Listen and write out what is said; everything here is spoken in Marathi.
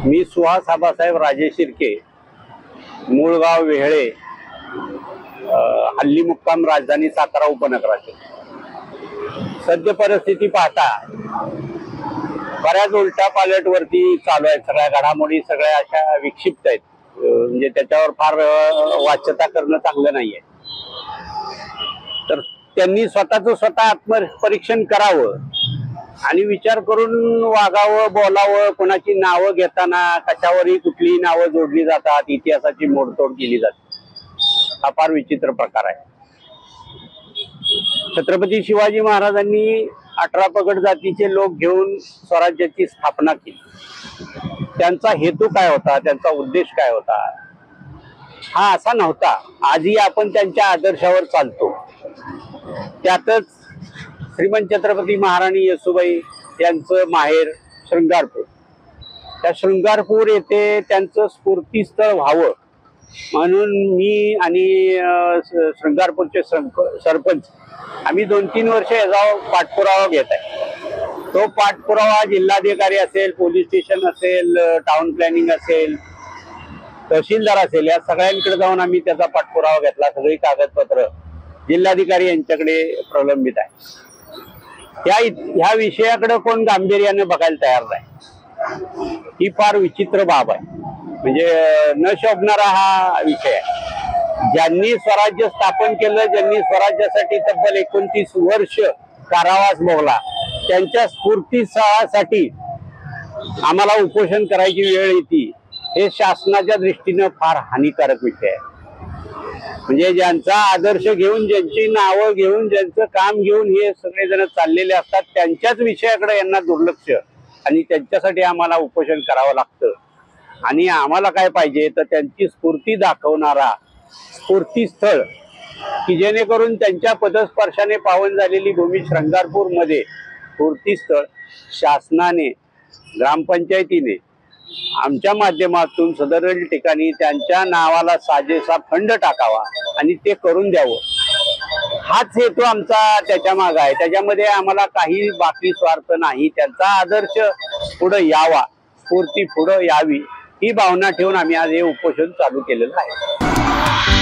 मी सुहास आबासाहेब राजे शिर्के, मूळगाव वेहळे, हल्ली मुक्काम राजधानी सातारा उपनगराचे। सद्य परिस्थिती पाहता बऱ्याच उलटा पालट वरती चालू आहे। सगळ्या घडामोडी सगळ्या अशा विक्षिप्त आहेत, म्हणजे त्याच्यावर फार वाच्यता करणं चांगलं नाहीये। तर त्यांनी स्वतः आत्मपरीक्षण करावं आणि विचार करून वागावं, बोलावं। कोणाची नावं घेताना कशावरही कुठलीही नावं जोडली जातात, इतिहासाची मोडतोड केली जाते। हा फार विचित्र प्रकार आहे। छत्रपती शिवाजी महाराजांनी 18 पगड जातीचे लोक घेऊन स्वराज्याची स्थापना केली। त्यांचा हेतू काय होता, त्यांचा उद्देश काय होता, हा असा नव्हता। आजही आपण त्यांच्या आदर्शावर चालतो। त्यातच श्रीमंत छत्रपती महाराणी येसूबाई यांचं माहेर शृंगारपूर, त्या शृंगारपूर येथे त्यांचं स्फूर्तीस्थळ व्हावं म्हणून मी आणि शृंगारपूरचे सरपंच आम्ही 2-3 वर्ष याचा पाठपुरावा घेत आहे। तो पाठपुरावा जिल्हाधिकारी असेल, पोलीस स्टेशन असेल, टाउन प्लॅनिंग असेल, तहसीलदार असेल, या सगळ्यांकडे जाऊन आम्ही त्याचा पाठपुरावा घेतला। सगळी कागदपत्र जिल्हाधिकारी यांच्याकडे प्रलंबित आहे। ह्या विषयाकडे कोण गांभीर्याने बघायला तयार नाही। ही फार विचित्र बाब आहे, म्हणजे न शोभणारा हा विषय आहे। ज्यांनी स्वराज्य स्थापन केलं, ज्यांनी स्वराज्यासाठी तब्बल 29 वर्ष कारावास भोगला, त्यांच्या स्फूर्तीसाठी आम्हाला उपोषण करायची वेळ येते, हे शासनाच्या दृष्टीने फार हानिकारक विषय आहे। म्हणजे ज्यांचा आदर्श घेऊन, ज्यांची नावं घेऊन, ज्यांचं काम घेऊन हे सगळेजण चाललेले असतात, त्यांच्याच विषयाकडे यांना दुर्लक्ष, आणि त्यांच्यासाठी आम्हाला उपोषण करावं लागतं। आणि आम्हाला काय पाहिजे तर त्यांची स्फूर्ती दाखवणारा स्फूर्तीस्थळ, की जेणेकरून त्यांच्या पदस्पर्शाने पावन झालेली भूमी शृंगारपूर मध्ये स्फूर्तीस्थळ शासनाने, ग्रामपंचायतीने आमच्या माध्यमातून सदर ठिकाणी त्यांच्या नावाला साजेसा फंड टाकावा आणि ते करून द्यावं। हाच हेतू आमचा त्याच्या मागे आहे। त्याच्यामध्ये आम्हाला काही बाकी स्वार्थ नाही। त्यांचा आदर्श पुढे यावा, स्फूर्ती पुढे यावी, ही भावना ठेवून आम्ही आज हे उपोषण चालू केलेलं आहे।